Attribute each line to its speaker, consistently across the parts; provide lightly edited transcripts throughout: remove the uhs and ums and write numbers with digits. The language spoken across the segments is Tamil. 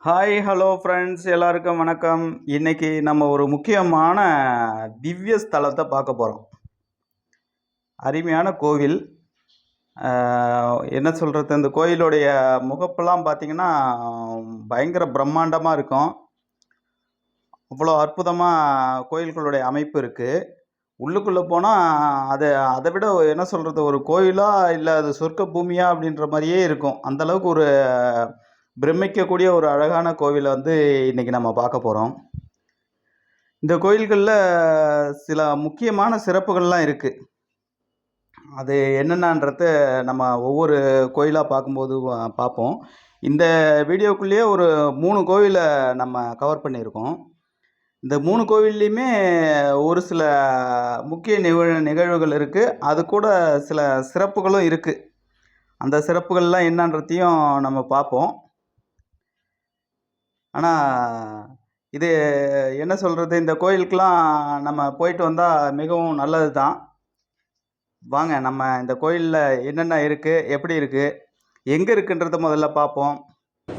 Speaker 1: ஹாய் ஹலோ ஃப்ரெண்ட்ஸ் எல்லாருக்கும் வணக்கம். இன்னைக்கு நம்ம ஒரு முக்கியமான திவ்ய ஸ்தலத்தை பார்க்க போகிறோம். அருமையான கோவில். என்ன சொல்கிறது, இந்த கோயிலுடைய முகப்பெல்லாம் பார்த்தீங்கன்னா பயங்கர பிரம்மாண்டமாக இருக்கும். அவ்வளோ அற்புதமாக கோயில்களுடைய அமைப்பு இருக்குது. உள்ளுக்குள்ளே போனால் அதை விட என்ன சொல்கிறது, ஒரு கோயிலா இல்லை அது சொர்க்க பூமியா அப்படின்ற மாதிரியே இருக்கும். அந்தளவுக்கு ஒரு பிரமிக்கக்கூடிய ஒரு அழகான கோவிலை இன்றைக்கி நம்ம பார்க்க போகிறோம். இந்த கோயில்களில் சில முக்கியமான சிறப்புகள்லாம் இருக்குது. அது என்னென்னன்றத நம்ம ஒவ்வொரு கோயிலாக பார்க்கும்போது பார்ப்போம். இந்த வீடியோக்குள்ளேயே ஒரு 3 கோவிலை நம்ம கவர் பண்ணியிருக்கோம். இந்த 3 கோவில்லையுமே ஒரு சில முக்கிய நிகழ்வுகள் இருக்குது. அது கூட சில சிறப்புகளும் இருக்குது. அந்த சிறப்புகள்லாம் என்னன்றதையும் நம்ம பார்ப்போம். ஆனால் இது என்ன சொல்கிறது, இந்த கோயிலுக்கெலாம் நம்ம போயிட்டு வந்தால் மிகவும் நல்லது தான். வாங்க நம்ம இந்த கோயிலில் என்னென்ன இருக்குது, எப்படி இருக்குது, எங்கே இருக்குன்றத முதல்ல பார்ப்போம்.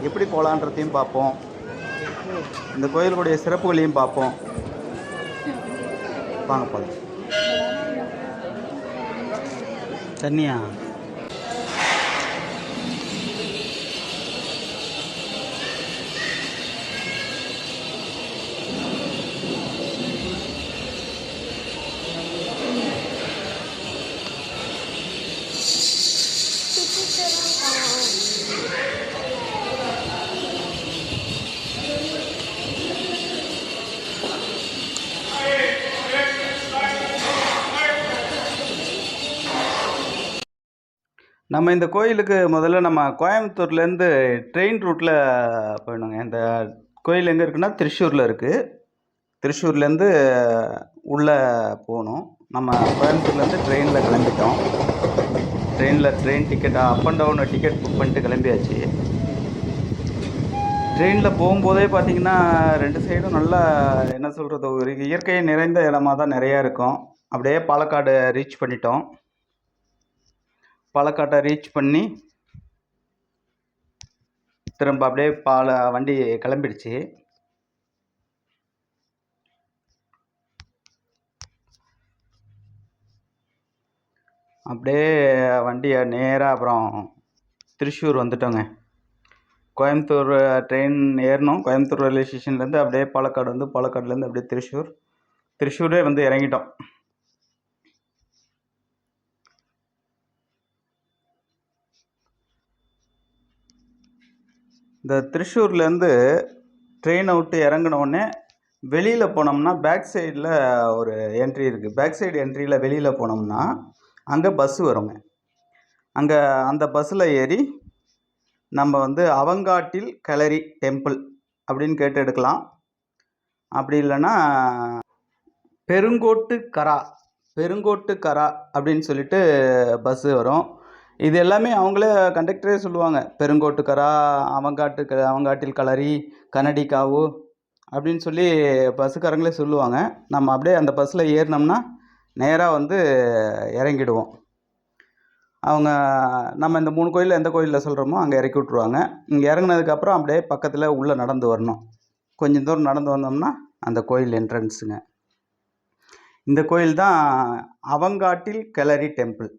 Speaker 1: எப்படி போகலான்றதையும் பார்ப்போம். இந்த கோயிலுடைய சிறப்புகளையும் பார்ப்போம். வாங்க போகலாம். தண்ணியா? நம்ம இந்த கோயிலுக்கு முதல்ல நம்ம கோயம்புத்தூர்லேருந்து ட்ரெயின் ரூட்டில் போயிடணுங்க. இந்த கோயில் எங்கே இருக்குன்னா திருச்சூரில் இருக்குது. திருச்சூர்லேருந்து உள்ளே போகணும். நம்ம கோயம்புத்தூர்லேருந்து ட்ரெயினில் கிளம்பிட்டோம். Train ticket up and down ticket book பண்ணிட்டு கிளம்பியாச்சு. ட்ரெயினில் போகும்போதே பார்த்திங்கன்னா 2 சைடும் நல்லா என்ன சொல்கிறது, ஒரு இயற்கை நிறைந்த இடமா தான் நிறையா இருக்கும். அப்படியே பாலக்காடு ரீச் பண்ணிட்டோம். பாலக்காட்டை ரீச் பண்ணி திரும்ப அப்படியே வண்டி கிளம்பிடுச்சு. அப்படியே வண்டியை நேராக அப்புறம் திருச்சூர் வந்துட்டோங்க. கோயம்புத்தூர் ட்ரெயின் ஏறினோம். கோயம்புத்தூர் ரயில்வே ஸ்டேஷன்லேருந்து அப்படியே பாலக்காடு பாலக்காடுலேருந்து அப்படியே திருச்சூரே இறங்கிட்டோம். இந்த திருச்சூர்லேருந்து ட்ரெயினை விட்டு இறங்கினோடனே வெளியில் போனோம்னா பேக் சைடில் ஒரு என்ட்ரி இருக்குது. பேக் சைடு என்ட்ரியில் வெளியில் போனோம்னா அங்கே பஸ்ஸு வருங்க. அங்கே அந்த பஸ்ஸில் ஏறி நம்ம அவங்காட்டில் களரி டெம்பிள் அப்படின்னு கேட்டு எடுக்கலாம். அப்படி இல்லைன்னா பெருங்கோட்டு கரா அப்படின்னு சொல்லிட்டு பஸ்ஸு வரும். இது எல்லாமே அவங்களே கண்டக்டரே சொல்லுவாங்க. பெருங்கோட்டுக்கரா, அவங்காட்டில் களரி, கனடிக்காவு அப்படின்னு சொல்லி பஸ்ஸுக்காரங்களே சொல்லுவாங்க. நம்ம அப்படியே அந்த பஸ்ஸில் ஏறினோம்னா நேராக இறங்கிடுவோம். அவங்க நம்ம இந்த 3 கோயிலில் எந்த கோயிலில் சொல்கிறோமோ அங்கே இறக்கி விட்ருவாங்க. இங்கே இறங்கினதுக்கப்புறம் அப்படியே பக்கத்தில் உள்ளே நடந்து வரணும். கொஞ்சம் தூரம் நடந்து வந்தோம்னா அந்த கோயில் என்ட்ரன்ஸுங்க. இந்த கோயில் தான் அவங்காட்டில் களரி டெம்பிள்.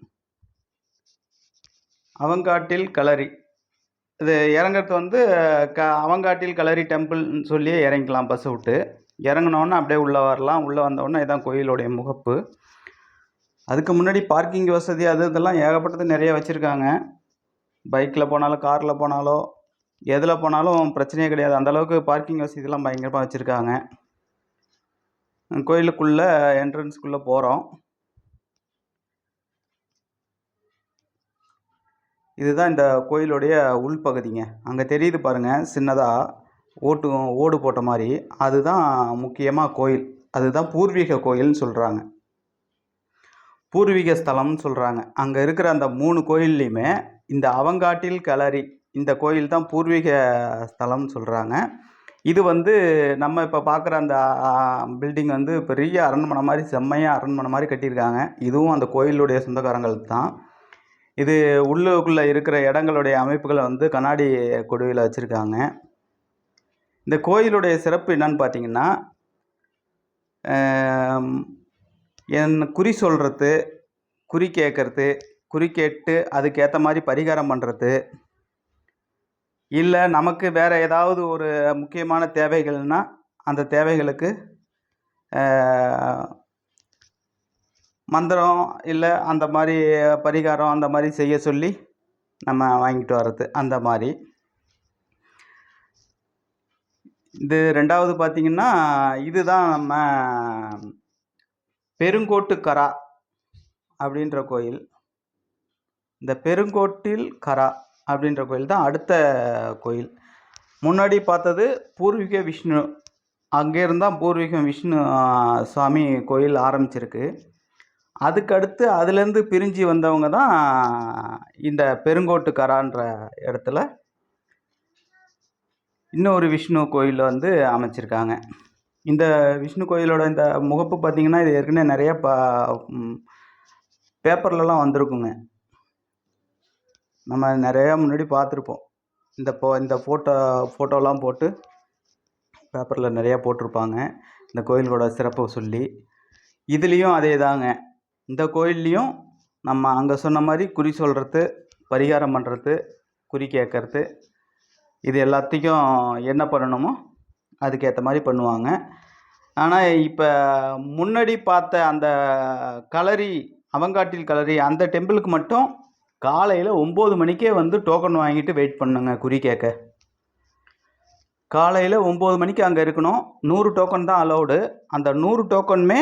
Speaker 1: அவங்காட்டில் களரி இது இறங்கிறது அவங்காட்டில் களரி டெம்பிள்னு சொல்லி இறங்கிக்கலாம். பஸ்ஸை விட்டு இறங்கினோன்னா அப்படியே உள்ளே வரலாம். உள்ளே வந்தோடனே இதான் கோயிலுடைய முகப்பு. அதுக்கு முன்னாடி பார்க்கிங் வசதி இதெல்லாம் ஏகப்பட்டது நிறைய வச்சுருக்காங்க. பைக்கில் போனாலும் காரில் போனாலோ எதில் போனாலும் பிரச்சனையே கிடையாது. அந்தளவுக்கு பார்க்கிங் வசதிலாம் பயங்கரமாக வச்சுருக்காங்க. கோயிலுக்குள்ளே என்ட்ரன்ஸ்குள்ளே போகிறோம். இதுதான் இந்த கோயிலுடைய உள்பகுதிங்க. அங்கே தெரியுது பாருங்கள், சின்னதாக ஓடு போட்ட மாதிரி. அதுதான் முக்கியமாக கோயில். அதுதான் பூர்வீக கோயில்னு சொல்கிறாங்க. பூர்வீக ஸ்தலம்னு சொல்கிறாங்க. அங்கே இருக்கிற அந்த 3 கோயில்லையுமே இந்த அவங்காட்டில் களரி இந்த கோயில் தான் பூர்வீக ஸ்தலம்னு சொல்கிறாங்க. இது நம்ம இப்போ பார்க்குற அந்த பில்டிங் பெரிய அரண்மனை மாதிரி, செம்மையாக அரண்மனை மாதிரி கட்டியிருக்காங்க. இதுவும் அந்த கோயிலுடைய சொந்தக்காரங்களுக்கு தான். இது உள்ளுக்குள்ளே இருக்கிற இடங்களுடைய அமைப்புகளை கண்ணாடி கொடுவையில் வச்சுருக்காங்க. இந்த கோயிலுடைய சிறப்பு என்னன்னு பார்த்தீங்கன்னா, குறி சொல்கிறது, குறி கேட்கறது, குறி கேட்டு அதுக்கேற்ற மாதிரி பரிகாரம் பண்ணுறது, இல்லை நமக்கு வேறு ஏதாவது ஒரு முக்கியமான தேவைகள்னால் அந்த தேவைகளுக்கு மந்திரம் இல்லை அந்த மாதிரி பரிகாரம் அந்த மாதிரி செய்ய சொல்லி நம்ம வாங்கிட்டு வர்றது அந்த மாதிரி. இது 2வது பார்த்திங்கன்னா, இதுதான் நம்ம பெருங்கோட்டுக்கரா அப்படின்ற கோயில். இந்த பெருங்கோட்டில் கரா அப்படின்ற கோயில் தான் அடுத்த கோயில். முன்னாடி பார்த்தது பூர்வீக விஷ்ணு, அங்கேருந்து தான் பூர்வீக விஷ்ணு சுவாமி கோயில் ஆரம்பிச்சிருக்கு. அதுக்கடுத்து அதுலேருந்து பிரிஞ்சு வந்தவங்க தான் இந்த பெருங்கோட்டுக்கரான்ற இடத்துல இன்னொரு விஷ்ணு கோயில் வந்து அமைச்சிருக்காங்க. இந்த விஷ்ணு கோயிலோட இந்த முகப்பு பார்த்திங்கன்னா, இது ஏற்கனவே நிறைய பேப்பர்லலாம் வந்திருக்குங்க. நம்ம நிறையா முன்னாடி பார்த்துருப்போம். இந்த ஃபோட்டோலாம் போட்டு பேப்பரில் நிறையா போட்டிருப்பாங்க இந்த கோயிலோட சிறப்பை சொல்லி. இதுலேயும் அதே தாங்க. இந்த கோயில்லையும் நம்ம அங்கே சொன்ன மாதிரி குறி சொல்கிறது, பரிகாரம் பண்ணுறது, குறி கேட்கறது, இது எல்லாத்தையும் என்ன பண்ணணுமோ அதுக்கேற்ற மாதிரி பண்ணுவாங்க. ஆனால் இப்போ முன்னாடி பார்த்த அந்த களரி, அவங்காட்டில் களரி அந்த டெம்பிளுக்கு மட்டும் காலையில் 9 மணிக்கே வந்து டோக்கன் வாங்கிட்டு வெயிட் பண்ணுங்க குறி கேட்க. காலையில் 9 மணிக்கு அங்கே இருக்கணும். 100 டோக்கன் தான் அலௌடு. அந்த 100 டோக்கனுமே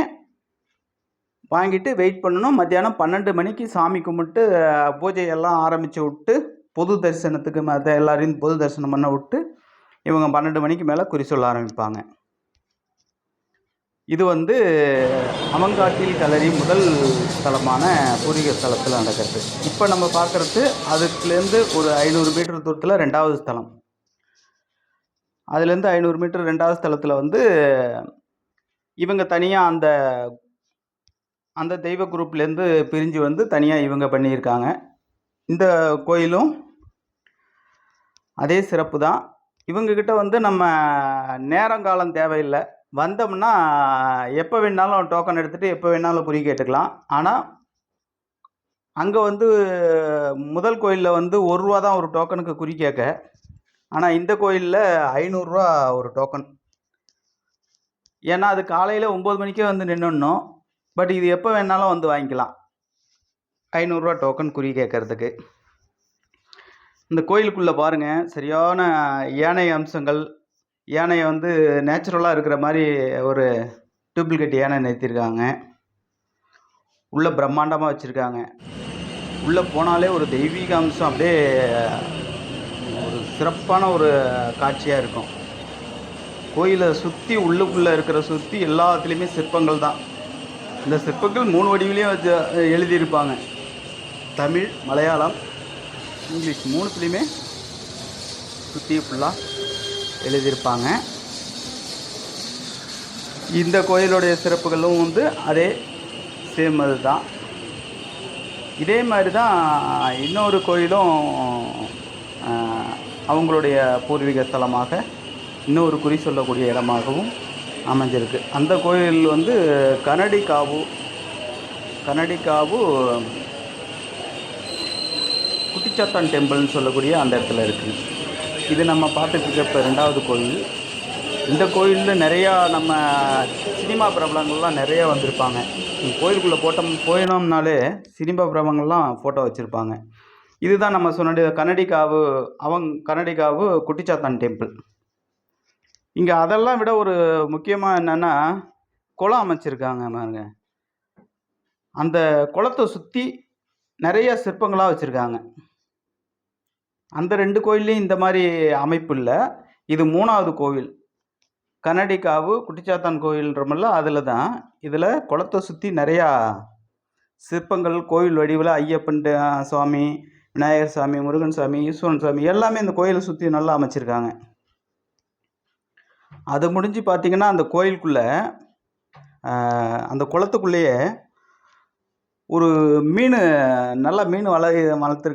Speaker 1: வாங்கிட்டு வெயிட் பண்ணணும். மத்தியானம் 12 மணிக்கு சாமி கும்பிட்டு பூஜையெல்லாம் ஆரம்பித்து விட்டு பொது தரிசனத்துக்கு மற்ற எல்லாரையும் பொது தரிசனம் பண்ண விட்டு இவங்க 12 மணிக்கு மேலே குறி சொல்ல ஆரம்பிப்பாங்க. இது வந்து அவங்காட்டில் களரி முதல் ஸ்தலமான பூர்வீக ஸ்தலத்தில் நடக்கிறது. இப்போ நம்ம பார்க்குறது அதுலேருந்து ஒரு 500 மீட்டர் தூரத்தில் 2வது ஸ்தலம். அதுலேருந்து 500 மீட்டர் 2வது ஸ்தலத்தில் வந்து இவங்க தனியாக அந்த தெய்வ குரூப்லேருந்து பிரிஞ்சு வந்து தனியாக இவங்க பண்ணியிருக்காங்க. இந்த கோயிலும் அதே சிறப்பு தான். இவங்கக்கிட்ட வந்து நம்ம நேரங்காலம் தேவையில்லை. வந்தோம்னா எப்போ வேணாலும் டோக்கன் எடுத்துகிட்டு எப்போ வேணாலும் குறி கேட்டுக்கலாம். ஆனால் அங்கே வந்து முதல் கோயிலில் வந்து ₹1 தான் ஒரு டோக்கனுக்கு குறி கேட்க. ஆனால் இந்த கோயிலில் ₹500 ஒரு டோக்கன். ஏன்னா அது காலையில் 9 மணிக்கே வந்து நின்றுடணும். பட் இது எப்போ வேணாலும் வந்து வாங்கிக்கலாம். ₹500 டோக்கன் குறி கேட்கறதுக்கு. இந்த கோயிலுக்குள்ளே பாருங்கள், சரியான யானை அம்சங்கள். யானையை வந்து நேச்சுரலாக இருக்கிற மாதிரி ஒரு டூப்ளிகேட் யானை நிறுத்தியிருக்காங்க. உள்ளே பிரம்மாண்டமாக வச்சுருக்காங்க. உள்ளே போனாலே ஒரு தெய்வீக அம்சம் அப்படியே ஒரு சிறப்பான ஒரு காட்சியாக இருக்கும். கோயிலை சுற்றி உள்ளுக்குள்ளே இருக்கிற சுற்றி எல்லாத்துலேயுமே சிற்பங்கள் தான். இந்த சிற்பங்கள் 3 வடிவிலையும் வச்சு எழுதியிருப்பாங்க. தமிழ், மலையாளம், இங்கிலீஷ் 3த்துலேயுமே சுற்றி ஃபுல்லாக எழுதியிருப்பாங்க. இந்த கோயிலுடைய சிறப்புகளும் வந்து அதே சேம் அது தான். இதே மாதிரி தான் இன்னொரு கோயிலும் அவங்களுடைய பூர்வீக ஸ்தலமாக இன்னொரு குறி சொல்லக்கூடிய இடமாகவும் அமைஞ்சிருக்கு. அந்த கோயில் வந்து கனடிகாவு குட்டிச்சாத்தான் டெம்பிள்னு சொல்லக்கூடிய அந்த இடத்துல இருக்குது. இது நம்ம பார்த்துட்டு இருக்க 2வது கோயில். இந்த கோயிலில் நிறையா நம்ம சினிமா பிரபலங்கள்லாம் நிறைய வந்திருப்பாங்க. கோயிலுக்குள்ளே போயினோம்னாலே சினிமா பிரபலங்கள்லாம் ஃபோட்டோ வச்சுருப்பாங்க. இதுதான் நம்ம சொன்ன கனடிகாவு குட்டிச்சாத்தான் டெம்பிள். இங்கே அதெல்லாம் விட ஒரு முக்கியமாக என்னென்னா குளம் அமைச்சிருக்காங்க பாருங்க. அந்த குளத்தை சுற்றி நிறைய சிற்பங்களாக வச்சுருக்காங்க. அந்த 2 கோயில்லையும் இந்த மாதிரி அமைப்பு இல்லை. இது 3வது கோவில். கனடிகாவு குட்டிச்சாத்தான் கோயில்ன்றமல்ல, அதில் தான். இதில் குளத்தை சுற்றி நிறையா சிற்பங்கள் கோயில் வடிவில் ஐயப்பன் சுவாமி, விநாயகர் சாமி, முருகன் சாமி, ஈஸ்வரன் சாமி எல்லாமே இந்த கோயிலை சுற்றி நல்லா அமைச்சிருக்காங்க. அது முடிஞ்சு பார்த்திங்கன்னா அந்த கோயிலுக்குள்ளே அந்த குளத்துக்குள்ளேயே ஒரு நல்ல மீன் வளர்த்துக்கிட்டு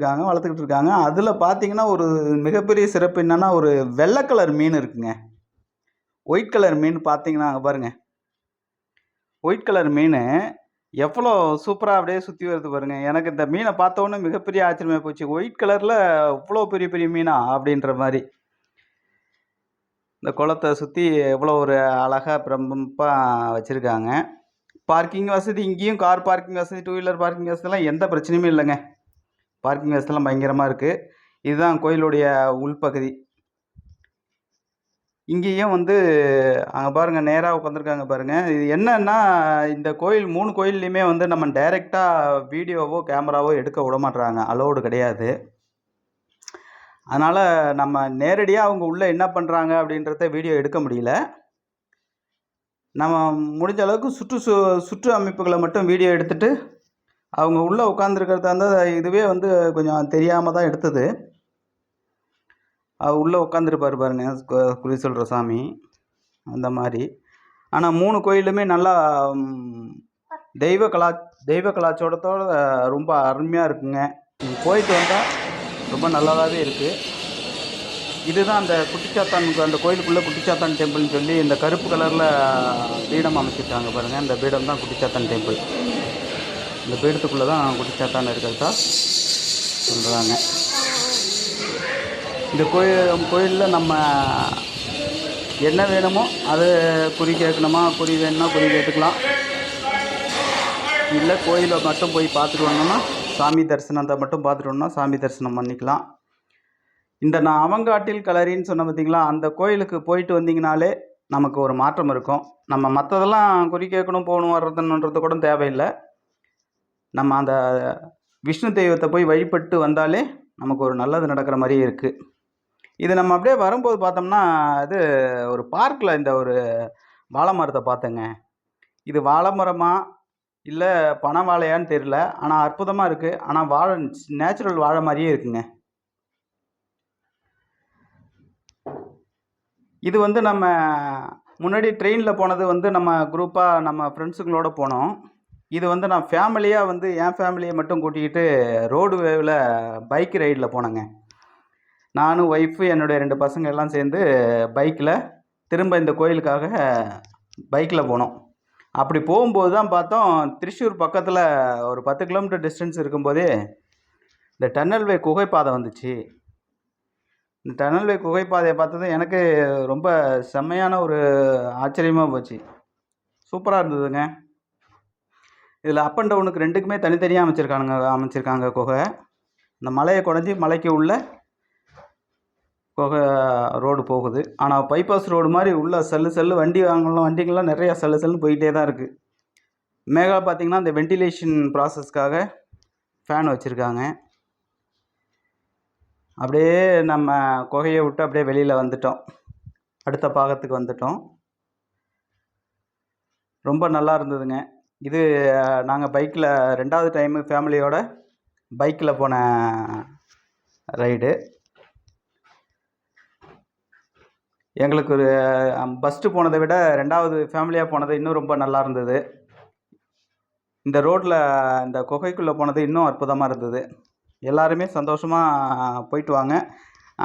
Speaker 1: இருக்காங்க. அதில் பார்த்திங்கன்னா ஒரு மிகப்பெரிய சிறப்பு என்னென்னா ஒரு வெள்ளை கலர் மீன் இருக்குங்க. ஒயிட் கலர் மீன் பார்த்தீங்கன்னா அங்கே பாருங்கள். ஒயிட் கலர் மீன் எவ்வளோ சூப்பராக அப்படியே சுற்றி வருது பாருங்க. எனக்கு இந்த மீனை பார்த்தோன்னே மிகப்பெரிய ஆச்சரியமாக போச்சு. ஒயிட் கலரில் இவ்வளோ பெரிய பெரிய மீனா அப்படின்ற மாதிரி. இந்த குளத்தை சுற்றி எவ்வளோ ஒரு அழகாக பிரமிப்பாக வச்சுருக்காங்க. பார்க்கிங் வசதி இங்கேயும் கார் பார்க்கிங் வசதி, டூ வீலர் பார்க்கிங் வசதிலாம் எந்த பிரச்சனையுமே இல்லைங்க. பார்க்கிங் வசதிலாம் பயங்கரமாக இருக்குது. இதுதான் கோயிலுடைய உள்பகுதி. இங்கேயும் வந்து அங்கே பாருங்கள், நேராக உட்காந்துருக்காங்க பாருங்கள். இது என்னன்னா, இந்த கோயில் 3 கோயில்லையுமே வந்து நம்ம டைரெக்டாக வீடியோவோ கேமராவோ எடுக்க விட மாட்றாங்க, அலோடு கிடையாது. அதனால் நம்ம நேரடியாக அவங்க உள்ளே என்ன பண்ணுறாங்க அப்படின்றத வீடியோ எடுக்க முடியல. நம்ம முடிஞ்ச அளவுக்கு சுற்று அமைப்புகளை மட்டும் வீடியோ எடுத்துகிட்டு அவங்க உள்ளே உட்காந்துருக்கிறதா இருந்தால் இதுவே வந்து கொஞ்சம் தெரியாமல் தான் எடுத்தது. உள்ளே உட்காந்துருப்பாரு பாருங்க, குறி சொல்கிற சாமி அந்த மாதிரி. ஆனால் 3 கோயிலுமே நல்லா தெய்வ கலாச்சாரத்தோட ரொம்ப அருமையாக இருக்குங்க. போயிட்டு வந்தால் ரொம்ப நல்லாவே இருக்குது. இதுதான் அந்த குட்டிச்சாத்தான், அந்த கோயிலுக்குள்ளே குட்டிச்சாத்தான் டெம்பிள்னு சொல்லி இந்த கருப்பு கலரில் பீடம் அமைச்சிருக்காங்க பாருங்கள். இந்த பீடம் தான் குட்டிச்சாத்தான் டெம்பிள். இந்த பீடத்துக்குள்ளே தான் குட்டிச்சாத்தான் இருக்கிறதா சொல்கிறாங்க. இந்த கோயிலில் நம்ம என்ன வேணுமோ அது குறி கேட்கணுமா, குறி வேணும்னா குறி கேட்டுக்கலாம். இல்லை கோயிலை மட்டும் போய் பார்த்துட்டு வந்தோம்னா, சாமி தரிசனத்தை மட்டும் பார்த்துட்டு வந்தோம்னா சாமி தரிசனம் பண்ணிக்கலாம். இந்த நான் அவங்காட்டில் களரின்னு சொன்ன பார்த்தீங்களா, அந்த கோயிலுக்கு போயிட்டு வந்தீங்கனாலே நமக்கு ஒரு மாற்றம் இருக்கும். நம்ம மற்றதெல்லாம் குறி கேட்கணும், போகணும், வர்றதுன்றது கூட தேவையில்லை. நம்ம அந்த விஷ்ணு தெய்வத்தை போய் வழிபட்டு வந்தாலே நமக்கு ஒரு நல்லது நடக்கிற மாதிரியே இருக்குது. இது நம்ம அப்படியே வரும்போது பார்த்தோம்னா, இது ஒரு பார்க்கில் இந்த ஒரு வாழை மரத்தை பார்த்தேங்க. இது வாழை மரமா இல்லை பனை வாழையான்னு தெரியல. ஆனால் அற்புதமாக இருக்குது. ஆனால் வாழை நேச்சுரல் வாழை மாதிரியே இருக்குங்க. இது வந்து நம்ம முன்னாடி ட்ரெயினில் போனது வந்து நம்ம குரூப்பாக நம்ம ஃப்ரெண்ட்ஸுங்களோட போனோம். இது வந்து நான் ஃபேமிலியாக வந்து என் ஃபேமிலியை மட்டும் கூட்டிக்கிட்டு ரோடு வேவில் பைக் ரைடில் போனேங்க. நானும் ஒய்ஃபு என்னுடைய 2 பசங்க எல்லாம் சேர்ந்து பைக்கில் திரும்ப இந்த கோயிலுக்காக பைக்கில் போனோம். அப்படி போகும்போது தான் பார்த்தோம், திருச்சூர் பக்கத்தில் ஒரு 10 கிலோமீட்டர் டிஸ்டன்ஸ் இருக்கும்போதே இந்த டன்னல்வே குகைப்பாதை வந்துச்சு. இந்த டன்னல்வே குகைப்பாதையை பார்த்ததும் எனக்கு ரொம்ப செம்மையான ஒரு ஆச்சரியமாக போச்சு. சூப்பராக இருந்ததுங்க. இதில் அப் அண்ட் டவுனுக்கு 2க்குமே தனித்தனியாக அமைச்சிருக்காங்க குகை. இந்த மலையை குடஞ்சி மலைக்கு உள்ள குகை ரோடு போகுது. ஆனால் பைபாஸ் ரோடு மாதிரி உள்ள செல்லு வண்டிங்கள்லாம் நிறையா செல்லுன்னு போயிட்டே தான் இருக்குது. மேலே பார்த்திங்கன்னா இந்த வென்டிலேஷன் ப்ராசஸ்க்காக ஃபேன் வச்சுருக்காங்க. அப்படியே நம்ம குகையை விட்டு அப்படியே வெளியில் வந்துட்டோம், அடுத்த பாகத்துக்கு வந்துட்டோம். ரொம்ப நல்லா இருந்ததுங்க. இது நாங்கள் பைக்கில் 2வது டைமு ஃபேமிலியோட பைக்கில் போன ரைடு. எங்களுக்கு ஒரு ஃபஸ்ட்டு போனதை விட 2வது ஃபேமிலியாக போனது இன்னும் ரொம்ப நல்லா இருந்தது. இந்த ரோட்டில் இந்த குகைக்குள்ளே போனது இன்னும் அற்புதமாக இருந்தது. எல்லாருமே சந்தோஷமாக போயிட்டு வாங்க.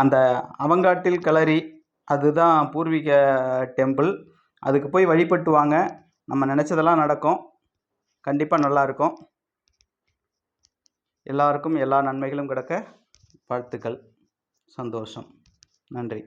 Speaker 1: அந்த அவங்காட்டில் களரி அதுதான் பூர்வீக டெம்பிள். அதுக்கு போய் வழிபட்டு வாங்க. நம்ம நினச்சதெல்லாம் நடக்கும். கண்டிப்பாக நல்லாயிருக்கும். எல்லாருக்கும் எல்லா நன்மைகளும் கிடைக்க வாழ்த்துக்கள். சந்தோஷம். நன்றி.